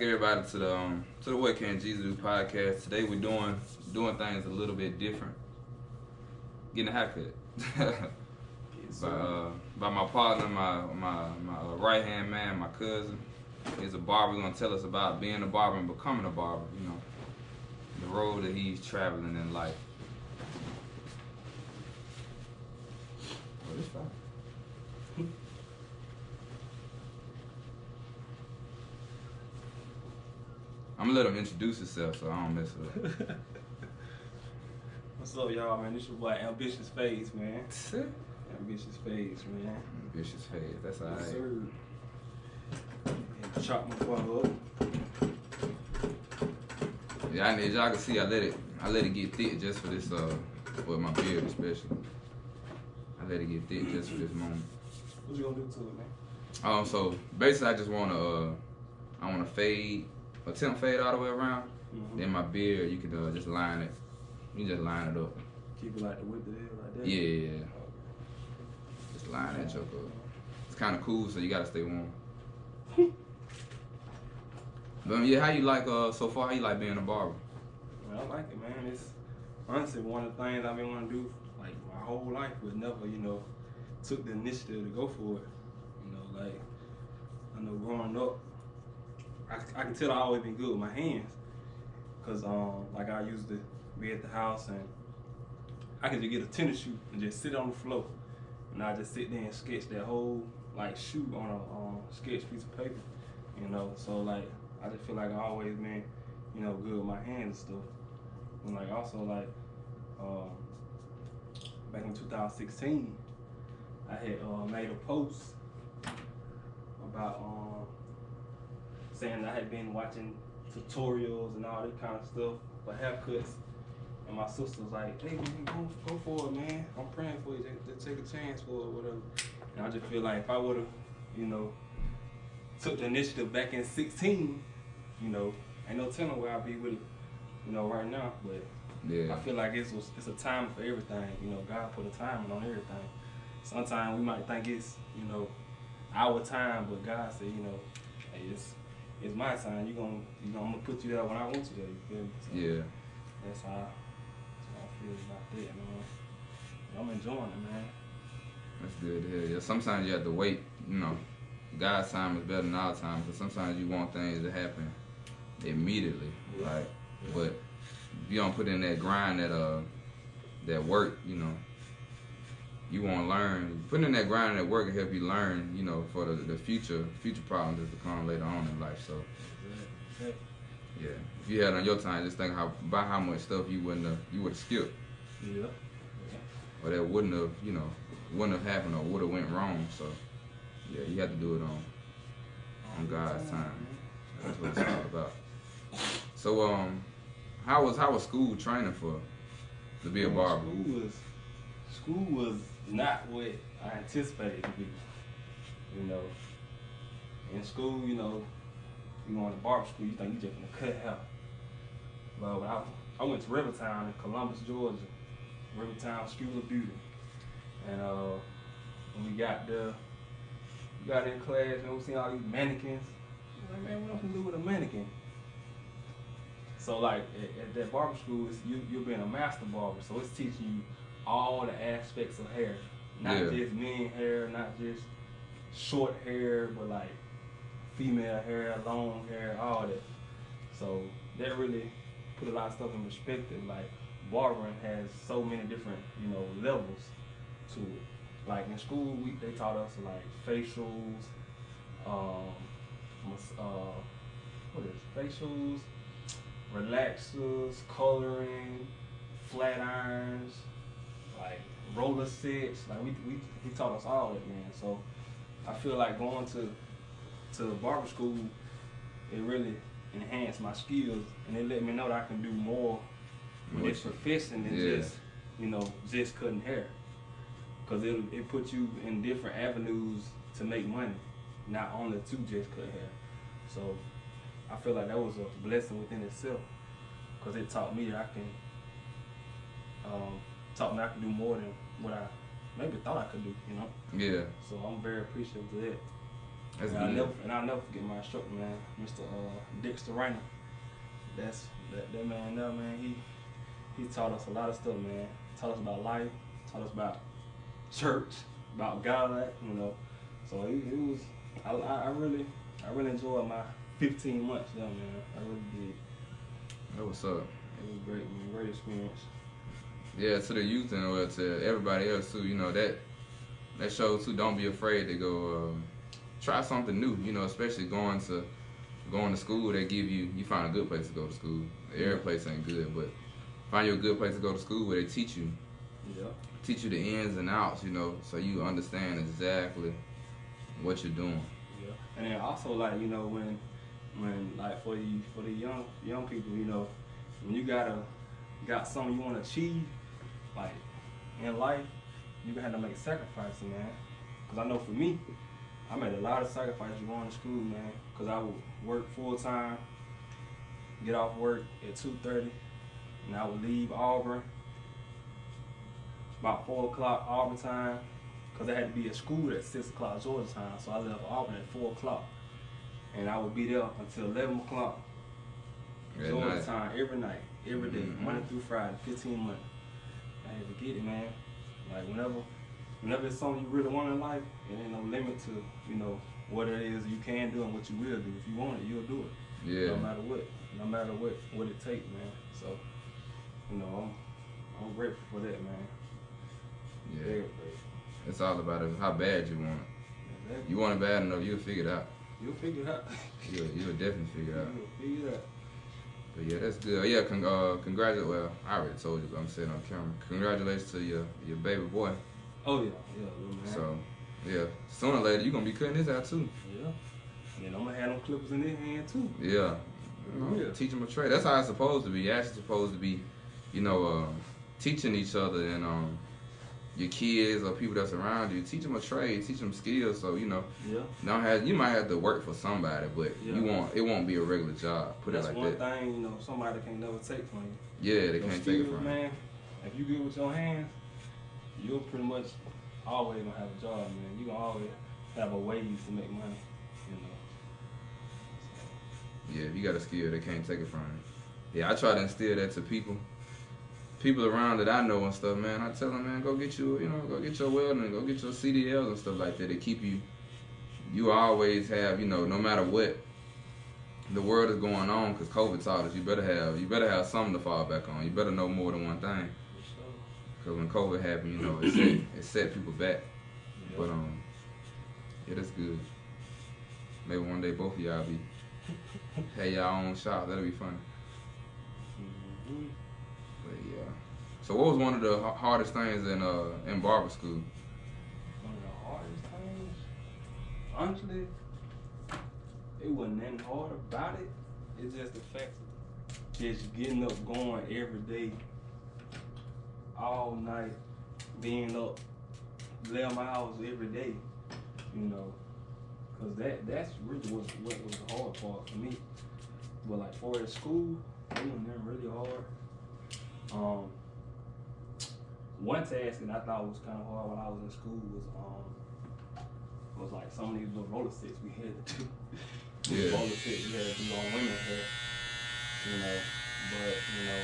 back, everybody, to the What Can Jesus Do podcast. Today we're doing things a little bit different. Getting a haircut by my partner, my right hand man, my cousin. He's a barber. He's gonna tell us about being a barber and becoming a barber. You know, the road that he's traveling in life. Well, it's fine. I'm gonna let him introduce himself so I don't mess it up. What's up, y'all, man? This your boy Ambitious Phase, man. Ambitious Phase, man. Ambitious Phase, that's alright. Yes, sir. And chop my boy up. Yeah, as y'all can see, I let it get thick just for this, with my beard especially. I let it get thick just for this moment. What you gonna do to it, man? So basically, I just wanna fade. Attempt fade all the way around. Mm-hmm. Then my beard, you can just line it. You just line it up. Keep it like the width of it, like that? Yeah. Okay. Just line that joke up. It's kind of cool, so you gotta stay warm. But yeah, how you like, so far, how you like being a barber? Well, I like it, man. It's honestly one of the things I've been wanting to do like my whole life, but never, took the initiative to go for it. Like, I know growing up, I can tell I always been good with my hands, cause like I used to be at the house and I could just get a tennis shoe and just sit on the floor, and I just sit there and sketch that whole like shoe on a sketch piece of paper, So like I just feel like I always been, good with my hands and stuff, and like also like back in 2016, I had made a post about saying I had been watching tutorials and all that kind of stuff for haircuts, and my sister was like, "Hey man, go for it, man. I'm praying for you. Just take a chance for it, whatever." And I just feel like if I would have, took the initiative back in 16, ain't no telling where I'd be with it, right now. But yeah, I feel like it's a time for everything. God put a timing on everything. Sometimes we might think it's, our time, but God said, hey, it's my time. I'm gonna put you there when I want you there. You feel me? So yeah. That's how I feel about that, man. I'm enjoying it, man. That's good to hear. Yeah, sometimes you have to wait. God's time is better than our time, because sometimes you want things to happen immediately, right? Yeah. But if you don't put in that grind, that work, you won't learn. Putting in that grind and that work will help you learn, for the future problems that will come later on in life. So, yeah, if you had on your time, just think about how much stuff you would have skipped. Yeah. Or that wouldn't have happened or would have went wrong. So, yeah, you have to do it on God's time. That's what it's all about. So, how was school training to be a barber? School was not what I anticipated to be. In school, you going to barber school, you think you just gonna cut hair. But when I went to Rivertown in Columbus, Georgia, Rivertown School of Beauty, and when we got there, we got in class and we seen all these mannequins. I'm like, man, what else can do with a mannequin? So like at that barber school, you're being a master barber, so it's teaching you all the aspects of hair, not just men hair, not just short hair, but like female hair, long hair, all that. So that really put a lot of stuff in perspective. Like barbering has so many different, levels to it. Like in school, they taught us like facials, facials, relaxers, coloring, flat irons, like roller sets. Like he taught us all that, man. So I feel like going to barber school, it really enhanced my skills, and it let me know that I can do more with this profession than just cutting hair. Cause it puts you in different avenues to make money, not only to just cut hair. So I feel like that was a blessing within itself, cause it taught me that I can do more than what I maybe thought I could do. Yeah. So I'm very appreciative of that. That's and good. I'll never forget my instructor, man, Mr. Dexter Rainer. That man there, man. He taught us a lot of stuff, man. Taught us about life, taught us about church, about God, you know. So it was. I really enjoyed my 15 months there, man. I really did. That what's up. It was great, man. Great experience. Yeah, to the youth and well, to everybody else too, you know, that shows too, don't be afraid to go try something new, you know, especially going to school. They give you find a good place to go to school. Every place ain't good, but find you a good place to go to school where they teach you the ins and outs, you know, so you understand exactly what you're doing. Yeah. And then also, like, you know, when like for the young people, you know, when you got something you want to achieve, like in life, you gonna have to make sacrifices, man. Cause I know for me, I made a lot of sacrifices going to school, man. Cause I would work full time, get off work at 2:30, and I would leave Auburn about 4 o'clock Auburn time, cause I had to be at school at 6 o'clock Georgia time. So I left Auburn at 4 o'clock, and I would be there until 11 o'clock Georgia time every night, every day, Monday through Friday, 15 months. I had to get it, man. Like whenever it's something you really want in life, it ain't no limit to, you know, what it is you can do and what you will do. If you want it, you'll do it. Yeah. No matter what it takes, man. So, you know, I'm grateful for that, man. Yeah. Very grateful. It's all about how bad you want it. Exactly. You want it bad enough, you'll figure it out. You'll figure it out. You'll definitely figure it out. You'll figure it out. But yeah, that's good. Yeah, congratulations. Well, I already told you, but I'm saying on camera. Congratulations to your baby boy. Oh yeah, man. So, yeah, sooner or later you gonna be cutting this out too. Yeah. And I'm gonna have them clippers in their hand too. Yeah. Teach them a trade. That's how it's supposed to be. You're actually supposed to be, you know, teaching each other and your kids or people that's around you. Teach them a trade. Teach them skills. So you know, you might have to work for somebody, but it won't be a regular job. Put that's it like that. That's one thing, you know, somebody can never take from you. Yeah, they can't take it from you. Man, if you good with your hands, you'll pretty much always gonna have a job, man. You gonna always have a way to make money, you know. Yeah, if you got a skill, they can't take it from you. Yeah, I try to instill that to people around that I know and stuff, man. I tell them, man, go get your welding, go get your CDLs and stuff like that. They keep you always have, you know, no matter what the world is going on, because COVID taught us, you better have something to fall back on. You better know more than one thing. Because when COVID happened, you know, it set people back. Yeah. But yeah, that's good. Maybe one day both of y'all have your own shop. That'll be funny. But yeah. So what was one of the hardest things in barber school? One of the hardest things? Honestly, it wasn't nothing hard about it. It's just the fact of just getting up, going every day, all night, being up 11 hours every day, you know. Cause that's really what was the hard part for me. But like for at school, it wasn't nothing really hard. One task that I thought was kind of hard when I was in school was like some of these little roller sets we had to do. Yeah. Roller sets we had to do on women's hair, you know. But you know,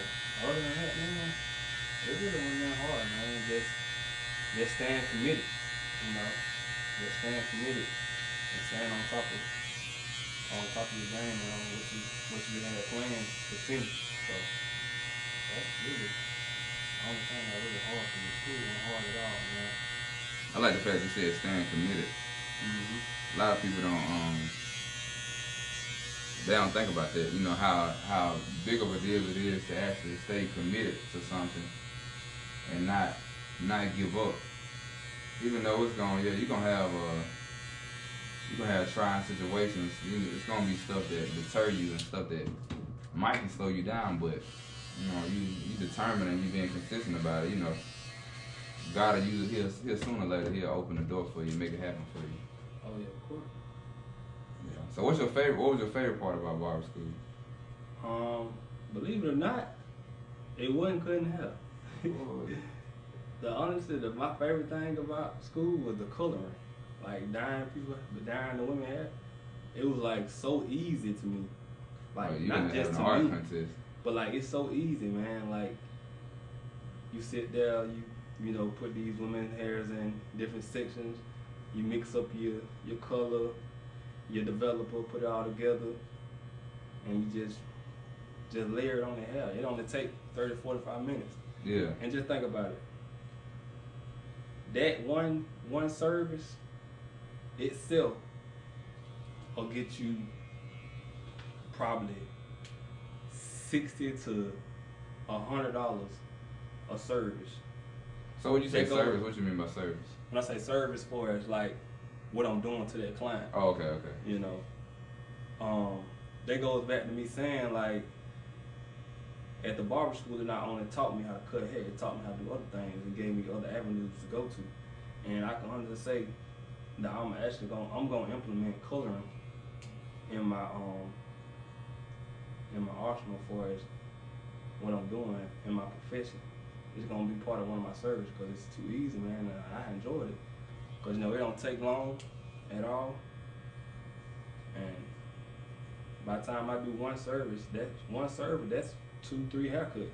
other than that, man, it really wasn't that hard, man. Just staying committed, you know. Just staying committed. And staying on top of your game and on what you had planned to finish. So that's really the only thing that really hard for me. School wasn't hard at all, man. I like the fact you said staying committed. Mm-hmm. A lot of people don't think about that. You know how big of a deal it is to actually stay committed to something and not give up. Even though it's you're gonna have trying situations. It's gonna be stuff that deter you and stuff that might can slow you down, but you know, you determined and you being consistent about it. You know, God will use it. He'll sooner or later he'll open the door for you, make it happen for you. Oh yeah, of course. Yeah. So what was your favorite part about barber school? Believe it or not, it wasn't cutting hair. My favorite thing about school was the coloring. like dyeing the women hair, it was like so easy to me. Like you not just an to art me, contest. but like it's so easy, man. Like you sit there, you know, put these women's hairs in different sections. You mix up your color, your developer, put it all together, and you just layer it on the hair. It only take 30, 45 minutes. Yeah. And just think about it. That one service itself will get you probably $60 to $100 a service. So when you say service, what you mean by service? When I say service, for is like what I'm doing to that client. Oh, okay. You know, that goes back to me saying like, at the barber school, it not only taught me how to cut hair, it taught me how to do other things. It gave me other avenues to go to, and I can honestly say that I'm gonna implement coloring in my arsenal for as what I'm doing in my profession. It's gonna be part of one of my services because it's too easy, man. And I enjoyed it because you know it don't take long at all, and by the time I do one service, that's 2-3 haircuts.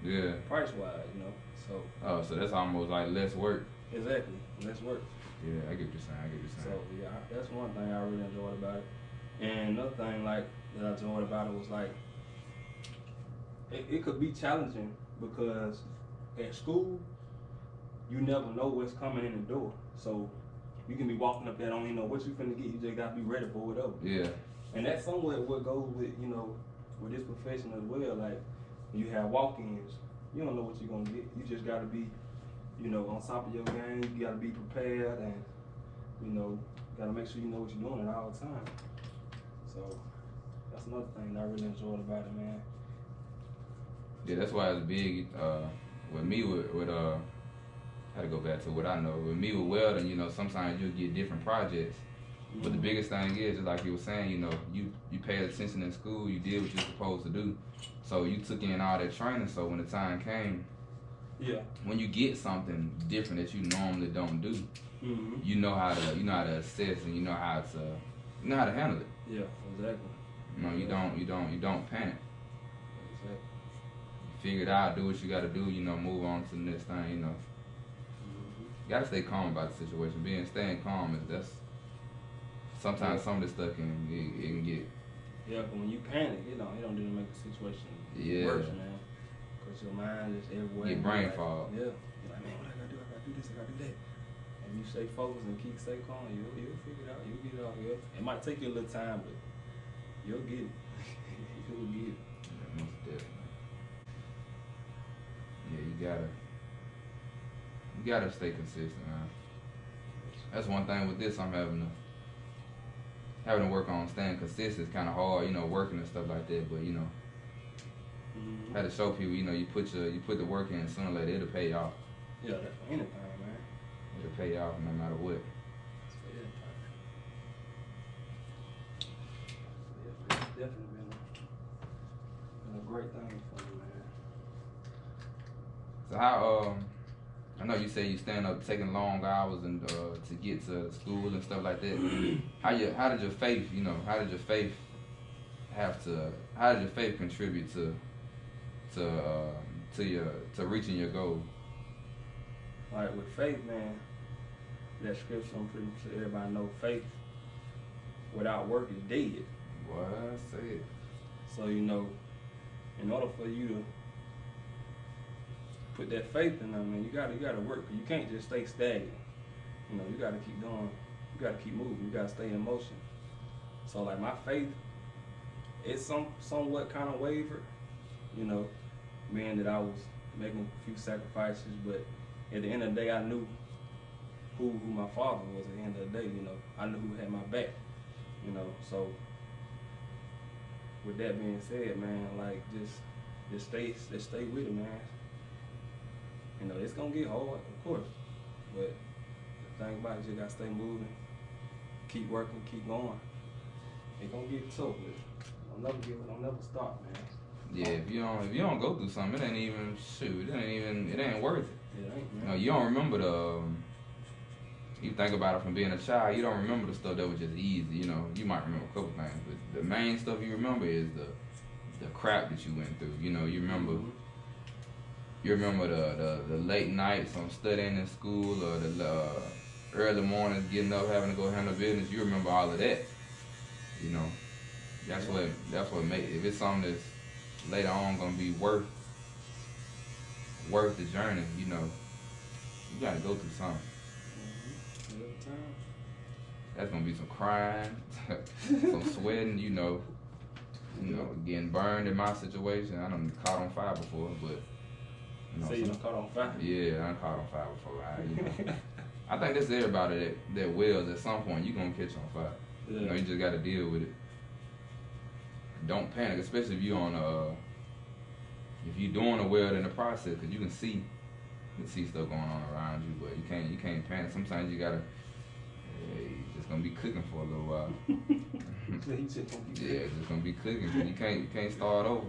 Yeah. Price wise, you know. So. Oh, so that's almost like less work. Exactly, less work. Yeah, I get what you're saying. So yeah, that's one thing I really enjoyed about it. And another thing like that I enjoyed about it was like it could be challenging because at school you never know what's coming in the door. So you can be walking up there, don't even know what you're finna get. You just gotta be ready for whatever. Yeah. And that's somewhat what goes with with this profession as well. Like you have walk-ins, you don't know what you're gonna get. You just gotta be, on top of your game. You gotta be prepared, and gotta make sure you know what you're doing at all times. So that's another thing that I really enjoyed about it, man. Yeah, that's why it's big. With me, with how to go back to what I know. With me with welding, sometimes you'll get different projects. But the biggest thing is, just like you were saying, you paid attention in school, you did what you're supposed to do. So you took in all that training, so when the time came, when you get something different that you normally don't do, you know how to assess and you know how to handle it. Yeah, exactly. You don't panic. Exactly. You figure it out, do what you gotta do, move on to the next thing, You gotta stay calm about the situation. Staying calm that's sometimes some of this stuff can get. Yeah, but when you panic, it don't really make the situation worse, man. Cause your mind is everywhere. Your brain fog. Yeah. You're like, man, what I gotta do? I gotta do this. I gotta do that. And you stay focused and stay calm. You'll figure it out. You'll get it out. It might take you a little time, but you'll get it. You'll get it. Yeah, most definitely. Yeah, you gotta stay consistent, man. That's one thing with this I'm having to work on. Staying consistent is kind of hard, working and stuff like that. But I had to show people, you put the work in, sooner or later it'll pay off. Yeah, that's for anything, man. It'll pay off no matter what. That's for anything. Yeah, it's definitely been a great thing for me, man. So how I know you say you stand up taking long hours and to get to school and stuff like that. How did your faith contribute to reaching your goal? Like with faith, man, that scripture I'm pretty sure everybody know, faith without work is dead. What I said. So in order for you to put that faith in them, man, you gotta work. You can't just stay stagnant. You gotta keep going. You gotta keep moving. You gotta stay in motion. So like my faith, it's somewhat kind of wavered. Being that I was making a few sacrifices, but at the end of the day, I knew who my father was. At the end of the day, I knew who had my back. So with that being said, man, like just stay with it, man. It's gonna get hard, of course, but the thing about it, you gotta stay moving, keep working, keep going. It's gonna get tough, but don't never stop, man. Yeah, if you don't go through something, it ain't even it ain't worth it. It ain't, man. You don't remember you think about it from being a child, you don't remember the stuff that was just easy. You know, you might remember a couple things, but the main stuff you remember is the crap that you went through. You know, you remember. Mm-hmm. You remember the late nights on studying in school, or the early mornings getting up having to go handle business. You remember all of that. You know, that's what makes, if it's something that's later on gonna be worth the journey. You know, you gotta go through something. That's gonna be some crying, some sweating. You know, getting burned in my situation. I done caught on fire before, but. You done caught on fire? Yeah, I done caught on fire before. I think that's everybody that wells at some point. You gonna catch on fire. Yeah. You know, you just gotta deal with it. Don't panic, especially if you if you're doing a weld in the process, because you can see stuff going on around you, but you can't panic. Sometimes you gotta. You're just gonna be cooking for a little while. It's just gonna be cooking. You can't start over.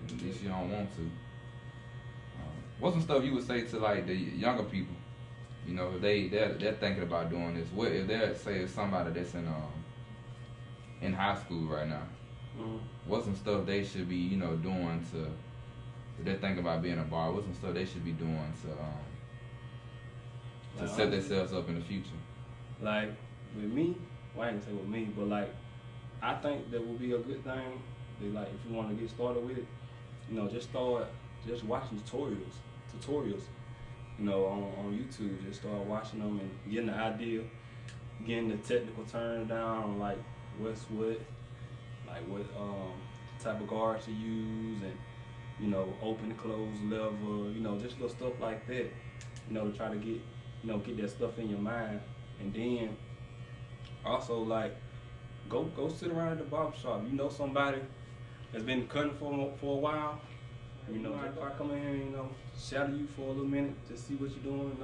At least you don't want to. What's some stuff you would say to like the younger people? You know, if they're thinking about doing this. What if they're, say, it's somebody that's in high school right now? Mm-hmm. What's some stuff they should be, doing to, if they're thinking about being a barber? What's some stuff they should be doing to set themselves up in the future? Like with me, well, I ain't gonna say with me, but like I think that would be a good thing. That, like, if you want to get started with it, just start watching tutorials, on YouTube. Just start watching them and getting the idea, getting the technical terms down, like what's what, like what type of guards to use, and open, close, level, just little stuff like that, to try to get that stuff in your mind. And then also, like, go sit around at the barber shop. You know somebody that's been cutting for a while. Just if I come in here, shadow you for a little minute, just see what you're doing,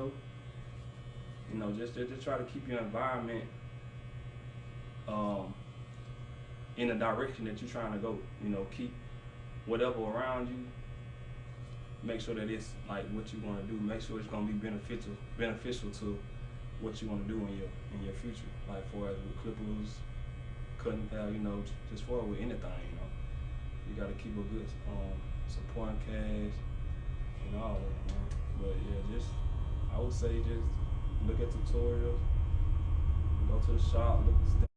just try to keep your environment in the direction that you're trying to go. Keep whatever around you. Make sure that it's like what you want to do. Make sure it's gonna be beneficial to what you want to do in your future. Like for as with clippers, cutting hair, just for with anything, you gotta keep a good supporting cash and all that, But yeah, I would say just look at tutorials, go to the shop, look at stuff.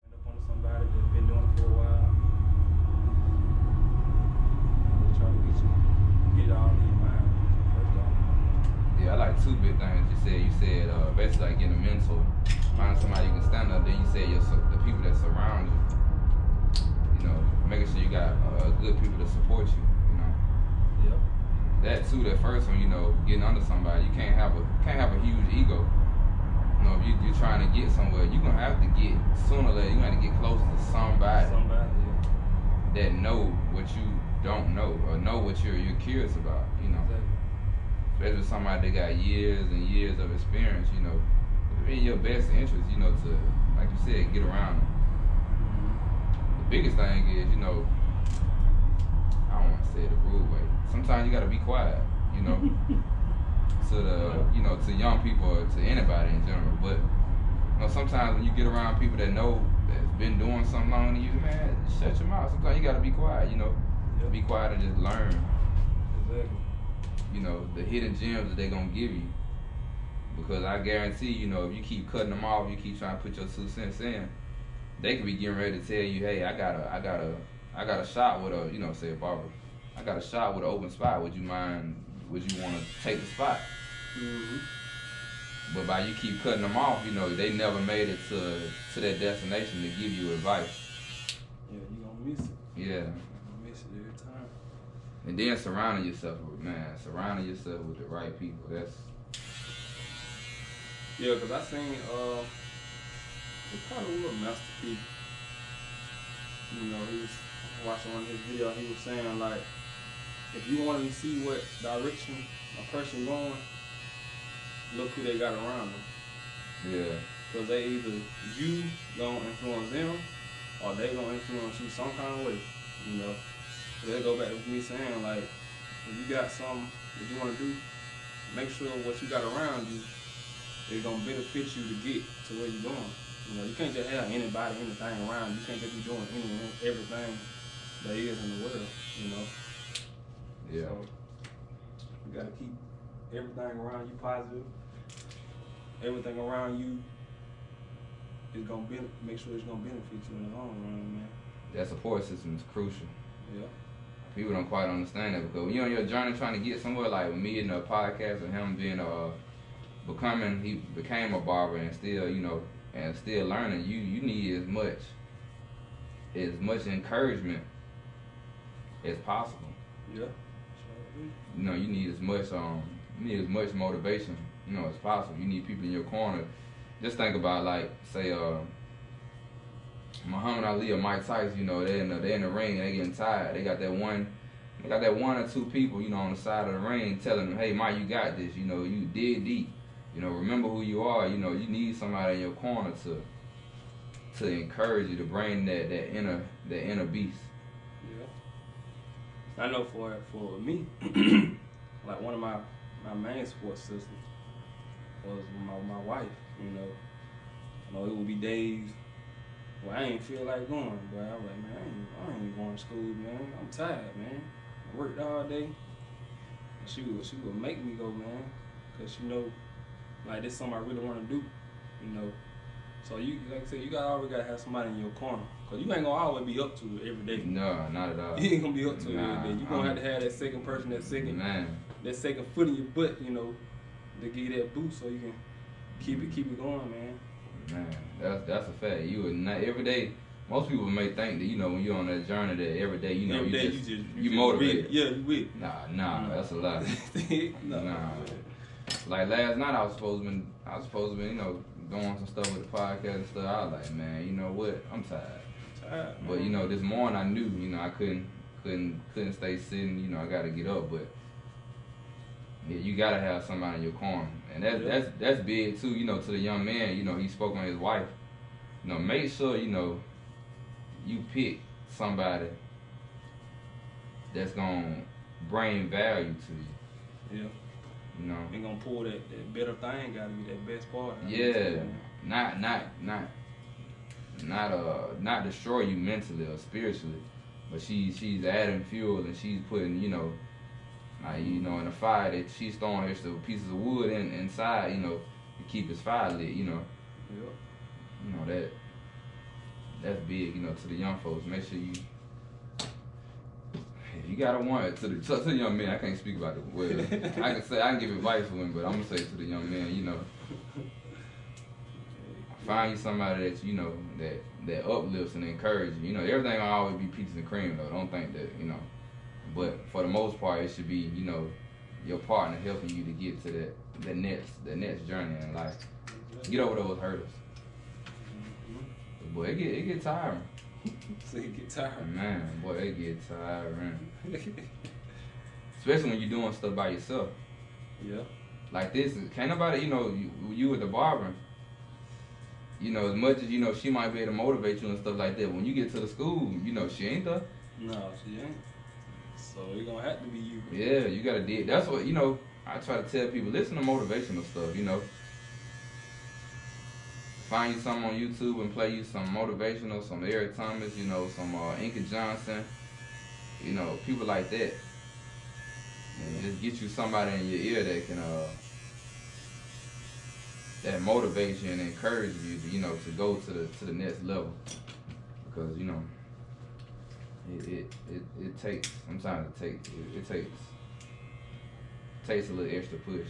End up on somebody that's been doing it for a while. They're trying to get it all in your mind. First off. Yeah, I like two big things you said. Basically like getting a mentor. Find somebody you can stand up. Then you said the people that surround you. Making sure you got good people to support you. Yep. That too. That first one, getting under somebody. You can't have a huge ego. If you're trying to get somewhere, you're gonna have to get sooner or later. You got to get close to somebody that know what you don't know, or know what you're curious about. Exactly. Especially somebody that got years and years of experience. It's in your best interest, to, like you said, get around them. The biggest thing is, I don't want to say it the rude way. Sometimes you got to be quiet, to young people or to anybody in general. But sometimes when you get around people that know that's been doing something longer than you, man, just shut your mouth. Sometimes you got to be quiet, Yep. Be quiet and just learn. Exactly. The hidden gems that they're gonna give you. Because I guarantee, if you keep cutting them off, you keep trying to put your 2 cents in, they could be getting ready to tell you, hey, I got a shot with a, say a barber. I got a shot with an open spot. Would you want to take the spot? Mm-hmm. But by you keep cutting them off, they never made it to that destination to give you advice. Yeah, you gonna miss it. Yeah. You're gonna miss it every time. And then surrounding yourself with the right people. That's. Yeah, because I seen, it's probably a Master P. He was watching one of his videos, he was saying, like, if you want to see what direction a person going, look who they got around them. Yeah. Because they either you gonna influence them, or they gonna influence you some kind of way, That go back to me saying, like, if you got something that you want to do, make sure what you got around you is going to benefit you to get to where you're going. You know, you can't just have anybody, anything around you. You can't just be doing everything that is in the world, you know. Yeah. So, you got to keep everything around you positive. Everything around you is going to make sure it's going to benefit you in the long run, man. That support system is crucial. Yeah. People don't quite understand that because when you're on your journey trying to get somewhere, like with me in the podcast and him being he became a barber and still, you know, and still learning, you need as much encouragement as possible. Yeah. You know, you need as much motivation, you know, as possible. You need people in your corner. Just think about, like, say, Muhammad Ali or Mike Tyson, you know, they're in the ring, they getting tired. They got that one or two people, you know, on the side of the ring telling them, hey, Mike, you got this. You know, you dig deep. You know, remember who you are. You know, you need somebody in your corner to encourage you, to bring that inner beast. Yeah. I know for me, like one of my main support systems was my wife. You know, it would be days where I ain't feel like going, but I was like, man, I ain't going to school, man. I'm tired, man. I worked all day. And she would make me go, man, because she know, like, this is something I really want to do, you know. So you, like I said, you always gotta have somebody in your corner, cause you ain't gonna always be up to it every day. No, not at all. You ain't gonna be up to it every day. You gonna have to have that second person, that second foot in your butt, you know, to give you that boost so you can keep it going, man. Man, that's a fact. You would not every day. Most people may think that, you know, when you're on that journey that every day, you know, you motivated. Yeah, you with. Nah, that's a lie. Nah. Like last night, I was supposed to be, you know, doing some stuff with the podcast and stuff. I was like, man, you know what? I'm tired. But you know, this morning I knew, you know, I couldn't stay sitting. You know, I got to get up. But yeah, you gotta have somebody in your corner, and that's big too. You know, to the young man, you know, he spoke on his wife. You know, make sure, you know, you pick somebody that's gonna bring value to you. Yeah. You know, ain't gonna pull that better thing. Gotta be that best part. Yeah, not destroy you mentally or spiritually, but she's adding fuel and she's putting, you know, like, you know, in a fire that she's throwing extra pieces of wood inside, you know, to keep his fire lit. You know. Yep. You know that's big. You know, to the young folks, make sure you gotta want it to the young men. I can't speak about the well. I can give advice for him, but I'm gonna say to the young man, you know, find you somebody that, you know, that uplifts and encourages you. You know, everything will always be peaches and cream though. Don't think that, you know. But for the most part, it should be, you know, your partner helping you to get to the next journey in life. Get over those hurdles. Boy, it get tiring. So it get tiring. Man, boy, it get tiring. Especially when you're doing stuff by yourself. Yeah. Like this, can't nobody, you know, you with the barber, you know, as much as, you know, she might be able to motivate you and stuff like that, when you get to the school, you know, she ain't there. No, she ain't. So it's gonna have to be you. Yeah, you gotta dig. That's what, you know, I try to tell people, listen to motivational stuff, you know. Find you something on YouTube and play you some motivational, some Eric Thomas, you know, some Inca Johnson, you know, people like that. And just get you somebody in your ear that can that motivates you and encourages you to, you know, to go to the next level. Because, you know, it takes, sometimes it takes a little extra push.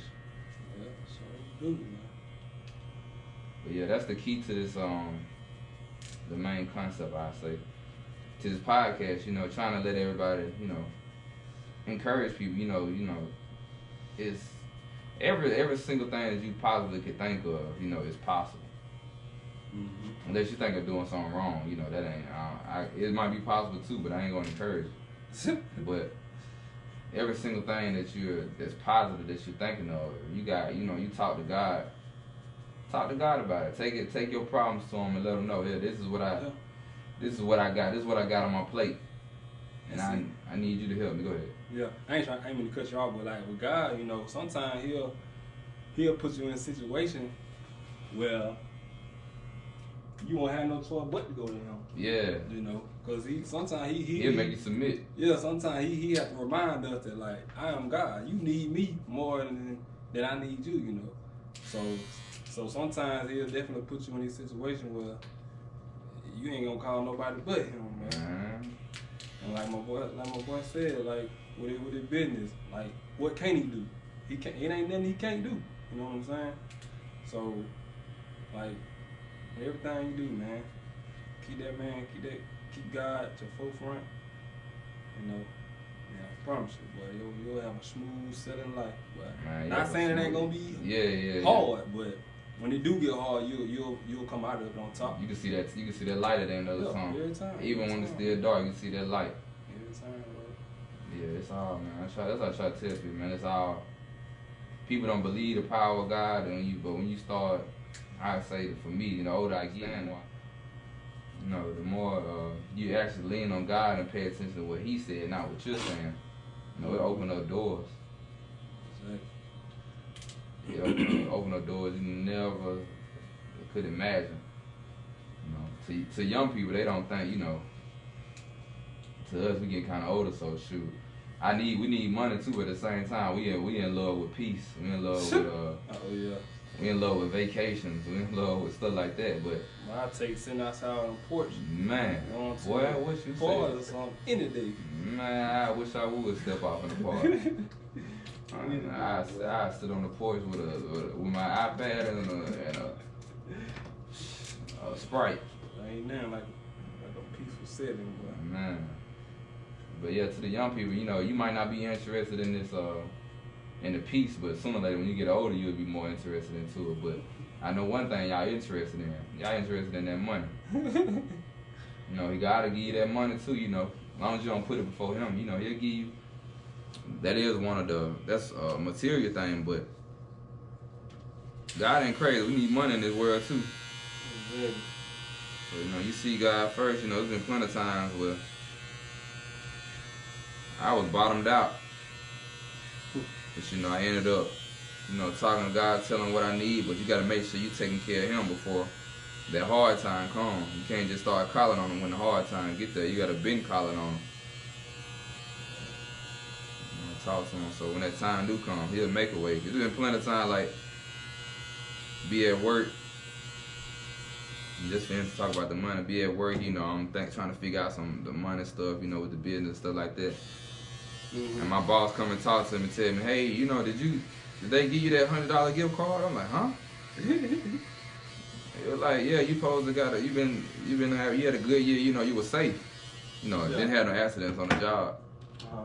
Yeah, so you do, man. But yeah, that's the key to this, the main concept, I say, to this podcast. You know, trying to let everybody, you know, encourage people. You know, it's every single thing that you possibly could think of. You know, is possible. Mm-hmm. Unless you think of doing something wrong, you know, that ain't. It might be possible too, but I ain't gonna encourage you. But every single thing that's positive that you're thinking of, you got, you know, you talk to God. Talk to God about it. Take your problems to Him and let Him know, yeah, this is what I got. This is what I got on my plate. And I need you to help me. Go ahead. Yeah, I ain't mean to cut you off, but like with God, you know, sometimes he'll put you in a situation where you won't have no choice but to go to him. Yeah. You know, because he'll make you submit. Yeah, sometimes he have to remind us that like I am God. You need me more than I need you. You know, so sometimes he'll definitely put you in these situations where you ain't gonna call nobody but him, man. And like my boy said, like with his business, like what can he do? It ain't nothing he can't do. You know what I'm saying? So like everything you do, man, keep God at your forefront. You know, yeah, I promise you, boy, you'll have a smooth sailing life. But Man, not saying it ain't gonna be hard, but when it do get hard, you'll come out of it on top. You can see that light at the end of the tunnel. Every time. Even when it's still dark, you can see that light. Every time, bro. Yeah, it's all, man. That's what I try to tell people, man. It's all. People don't believe the power of God, but when you start, I say for me, the older I get, the more you actually lean on God and pay attention to what He said, not what you're saying. It open up doors. It open up doors you never could imagine. To young people, they don't think, to us, we get kind of older, so shoot. We need money too. At the same time, we in love with peace. We in love with we in love with vacations. We in love with stuff like that. But I take sitting outside on the porch. Man, boy, what you say? Or something any day. Man, I wish I would step off in the park. I sit on the porch with my iPad and a Sprite. Ain't nothing like a peaceful setting, boy. Man. But yeah, to the young people, you might not be interested in this, in the peace, but sooner or later, when you get older, you'll be more interested into it. But I know one thing y'all interested in. Y'all interested in that money. He gotta give you that money too, As long as you don't put it before him, he'll give you. That is that's a material thing, but God ain't crazy. We need money in this world too. Exactly. So, you see God first, there's been plenty of times where I was bottomed out. But I ended up, talking to God, telling him what I need, but you gotta make sure you taking care of him before that hard time comes. You can't just start calling on him when the hard time get there. You gotta been calling on him. Talk to him, so when that time do come, he'll make a way. Cause there's been plenty of time, like, be at work, and just for him to talk about the money, be at work, I'm trying to figure out the money stuff, with the business, stuff like that. Mm-hmm. And my boss come and talk to me and tell me, hey, did they give you that $100 gift card? I'm like, huh? It was like, yeah, you supposed to you had a good year, you were safe. Didn't have no accidents on the job. Uh-huh.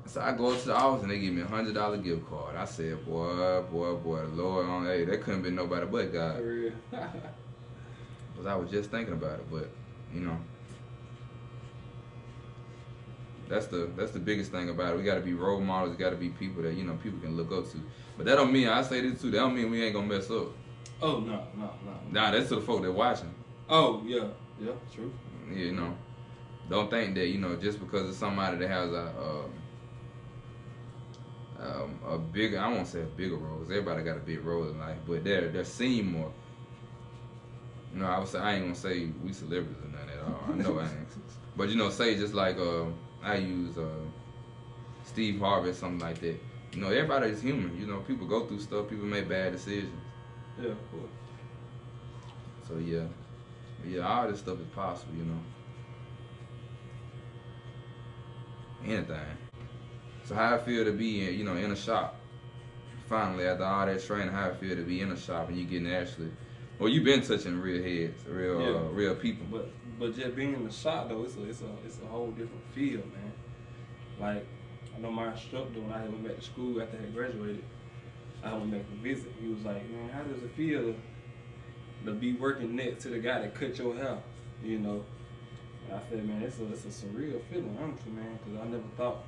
So I go up to the office and they give me a $100 gift card. I said, boy, the Lord, hey, that couldn't be nobody but God. Because I was just thinking about it, but, that's the biggest thing about it. We got to be role models. We got to be people that, people can look up to. But that don't mean, I say this too, that don't mean we ain't going to mess up. Oh, no. Nah, that's to the folk that watching. Oh, yeah, true. Yeah, don't think that, just because it's somebody that has a bigger, I won't say a bigger role, because everybody got a big role in life, but they're seen more. I would say, I ain't gonna say we celebrities or nothing at all. I know I ain't. But say just like I use Steve Harvey or something like that. Everybody is human. People go through stuff. People make bad decisions. Yeah, of course. So yeah, all this stuff is possible. Anything. So how I feel to be in a shop. Finally, after all that training, how I feel to be in a shop and you getting actually. Well, you've been touching real heads, real people. But just being in the shop though, it's a whole different feel, man. Like I know my instructor when I went back to school after I had graduated, I went back to visit. He was like, man, how does it feel to be working next to the guy that cut your hair? And I said, man, it's a surreal feeling, honestly, man, because I never thought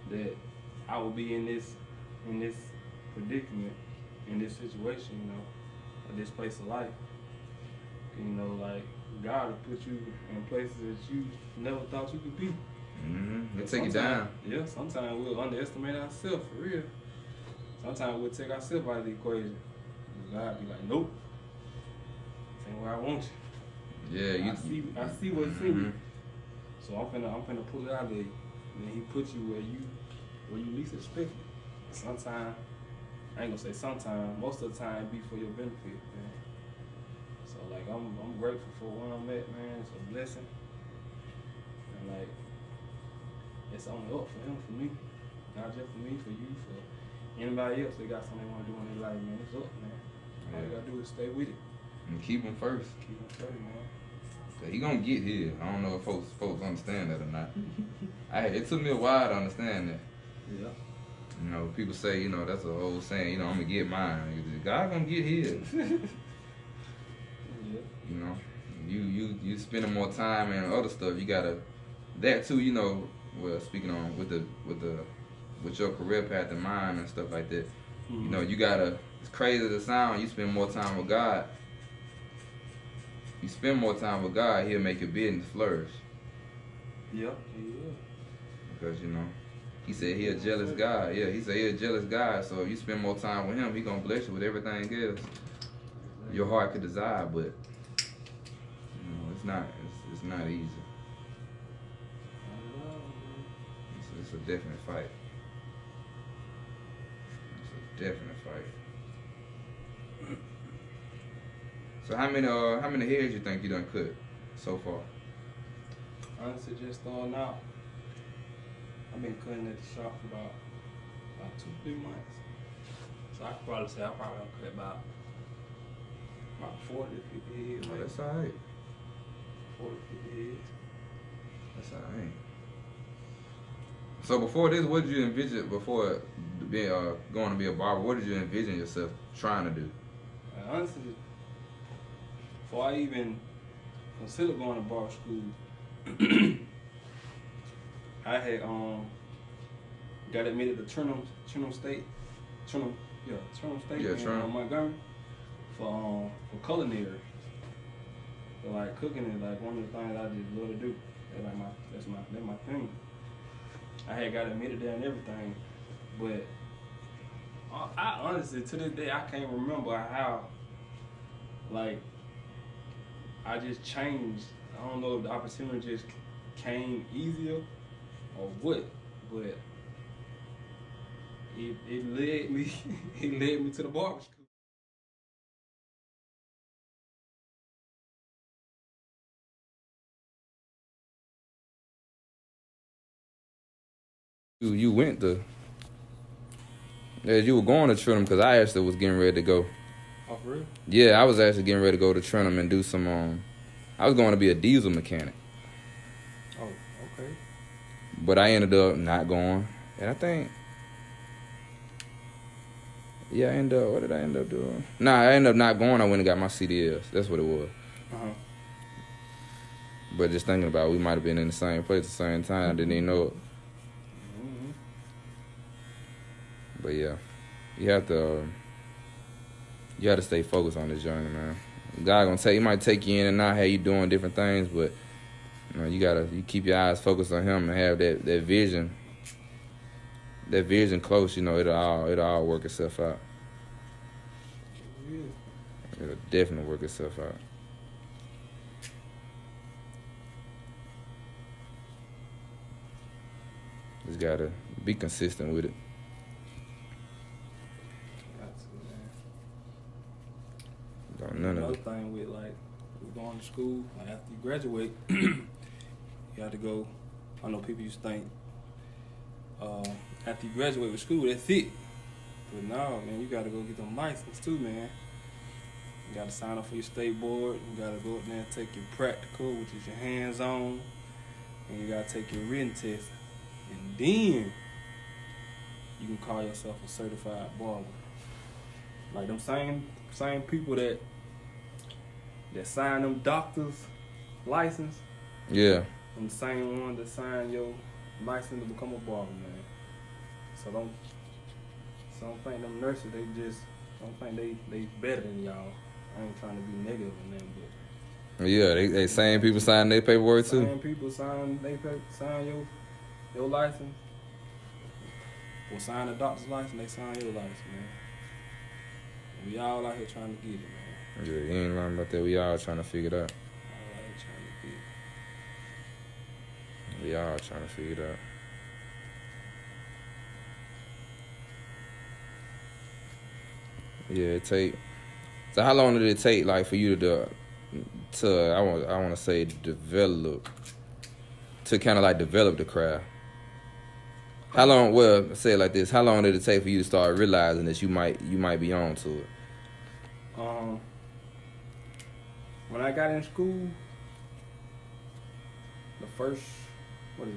that I would be in this predicament, in this situation, at this place of life. Like God will put you in places that you never thought you could be. They take you down. Yeah, sometimes we'll underestimate ourselves, for real. Sometimes we'll take ourselves out of the equation. God be like, nope. This ain't where I want you. Yeah, I see what's in you. So I'm finna pull it out of you. And then he put you where you least expect it. Sometimes, I ain't gonna say sometimes, most of the time it be for your benefit, man. So like I'm grateful for where I'm at, man. It's a blessing. And like it's only up for him, for me. Not just for me, for you, for anybody else that got something they want to do in their life, man. It's up, man. All you gotta do is stay with it. And keep him first. Keep him first, man. He gonna get here. I don't know if folks understand that or not. It took me a while to understand that. Yeah. You know, people say, you know, that's an old saying, you know, I'm gonna get mine. God gonna get his. Yeah. You know, you spending more time and other stuff. You gotta that too. You know, well, speaking on with your career path in mind and stuff like that. Mm-hmm. You know, you gotta. It's crazy as it sounds. You spend more time with God. You spend more time with God, He'll make your business flourish. Yep, He will. Because, you know, He said He a jealous God. Yeah, He said He a jealous God. So if you spend more time with Him, He gonna bless you with everything else your heart could desire. But, you know, it's not easy. It's a definite fight. It's a definite fight. So how many hairs you think you done cut so far? Honestly, just starting out. I've been cutting at the shop for about 2-3 months. So I could probably say I probably done cut about 40 to 50 heads. Oh, that's alright. 40 to 50 heads. That's alright. So before this, what did you envision before being going to be a barber? What did you envision yourself trying to do? Honestly, before I even considered going to barber school, I had got admitted to Trenton State in Montgomery for culinary. So like cooking is like one of the things I just love to do. That's my thing. I had got admitted there and everything, but I honestly to this day I can't remember how like I just changed. I don't know if the opportunity just came easier or what, but it led me to the barber school. You went to as you were going to Trenton because I actually was getting ready to go. Oh, for real? Yeah, I was actually getting ready to go to Trenton and do some. I was going to be a diesel mechanic. Oh, okay. But I ended up not going, and I think. Yeah, what did I end up doing? Nah, I ended up not going. I went and got my CDLs. That's what it was. Uh-huh. But just thinking about it, we might have been in the same place at the same time. I didn't even know it. Mm-hmm. But yeah, you have to stay focused on this journey, man. God He might take you in and out, have you doing different things, but you know, you keep your eyes focused on Him and have that vision. That vision close, you know, it'll all work itself out. Yeah. It'll definitely work itself out. Just gotta be consistent with it. Another thing with like going to school, like after you graduate, you have to go. I know people used to think after you graduate with school, that's it. But no, man, you gotta go get them license too, man. You gotta sign up for your state board. You gotta go up there and take your practical, which is your hands-on, and you gotta take your written test, and then you can call yourself a certified barber. Like them same people that sign them doctors' license. Yeah. Them same ones that sign your license to become a barber, man. So don't think them nurses, don't think they better than y'all. I ain't trying to be negative in them, but yeah, they same people sign their paperwork too. Same people sign your your license, or sign a doctor's license, they sign your license, man. We all out here trying to get it, man. Yeah, you ain't lying about that. We all trying to figure it out. All out here trying to get it. We all trying to figure it out. Yeah, it take. So how long did it take, like, for you to I want to say develop, to kind of like develop the craft? How long? Well, say it like this: how long did it take for you to start realizing that you might be on to it? When I got in school, the first 4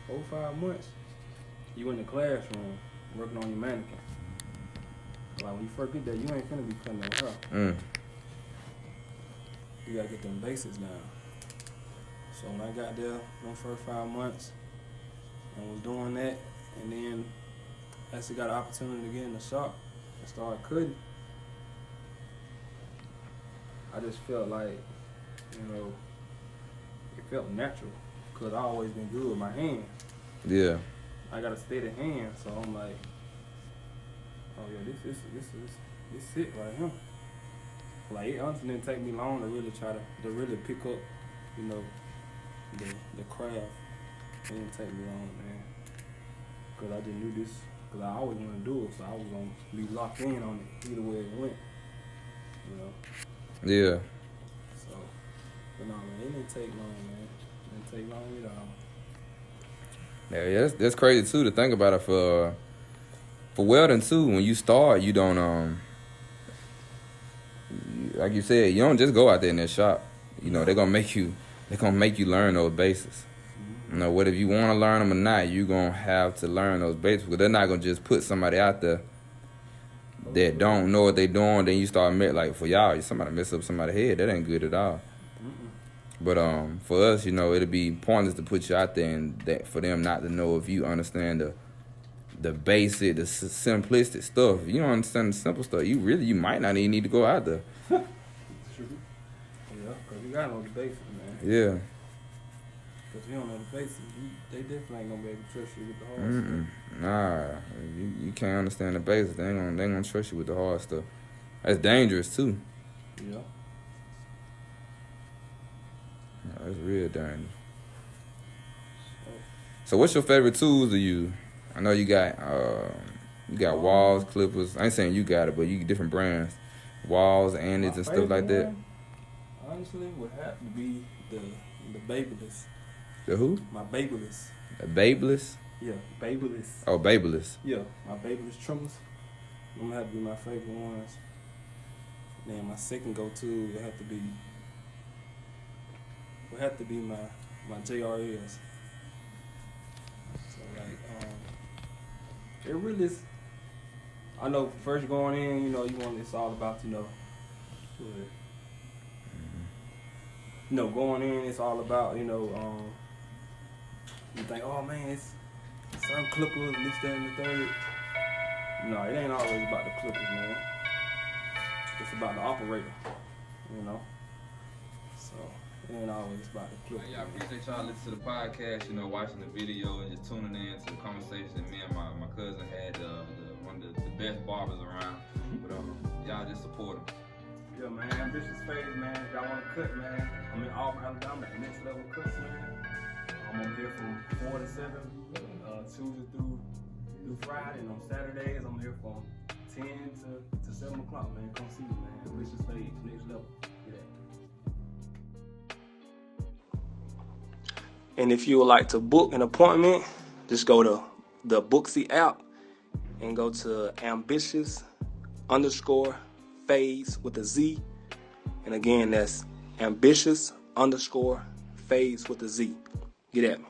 or 5 months, you in the classroom working on your mannequin. Like when you first get there, you ain't finna be cutting no hair. You gotta get them basics down. So when I got there, them first 5 months, and was doing that, and then actually got an opportunity to get in the shop and start cutting, I just felt like, it felt natural, because I always been good with my hands. Yeah. I got a steady hand, so I'm like, oh yeah, this it right here. Like, it honestly didn't take me long to really really pick up, the craft. It didn't take me long, man. Because I just knew this, because I always wanted to do it, so I was going to be locked in on it either way it went, Yeah. So, but no, man, it didn't take long, man. It didn't take long at all. Yeah, that's crazy, too, to think about it for welding, too. When you start, you don't, like you said, you don't just go out there in that shop. They're going to make you learn those basics. Whether you want to learn them or not, you're going to have to learn those basics, because they're not going to just put somebody out there that don't know what they're doing. Then you start, like, for y'all, somebody mess up somebody's head. That ain't good at all. But for us, it'll be pointless to put you out there and that for them not to know if you understand the basic, the simplistic stuff. If you don't understand the simple stuff, you might not even need to go out there. True. Yeah, because you got to know the basics, man. Yeah. Because if you don't know the basics, they definitely ain't going to be able to trust you with the hard stuff. Nah, you can't understand the basics. They ain't gonna trust you with the hard stuff. That's dangerous, too. Yeah. That's real dangerous. So what's your favorite tools to use? I know you got walls, clippers. I ain't saying you got it, but you get different brands. Walls, Andes, and stuff like that. Honestly, would have to be the Babyliss. The who? My Babyliss. The Babyliss? Yeah, Babyliss. Oh, Babyliss. Yeah, my Babyliss trimmers. I'm gonna have to be my favorite ones. Then my second go-to would have to be my JRS. So like, it really is. I know first going in, it's all about, going in, it's all about, you think, oh man, it's some clippers, this, that, and the third. No, it ain't always about the clippers, man. It's about the operator, So, it ain't always about the clippers. I appreciate y'all listening to the podcast, watching the video and just tuning in to the conversation that me and my cousin had, one of the best barbers around. But y'all just support him. Yeah, man, ambitious phase, man. If y'all want to cut, man, I'm in Auburn, Alabama, at next level cuts, man. I'm here from 4 to 7, Tuesday through Friday, and on Saturdays I'm here from 10 to 7 o'clock, man. Come see me, man. Ambitious phase, next level. And if you would like to book an appointment, just go to the Booksy app and go to ambitious_phase with a Z. And again, that's ambitious_phase with a Z. Get at me.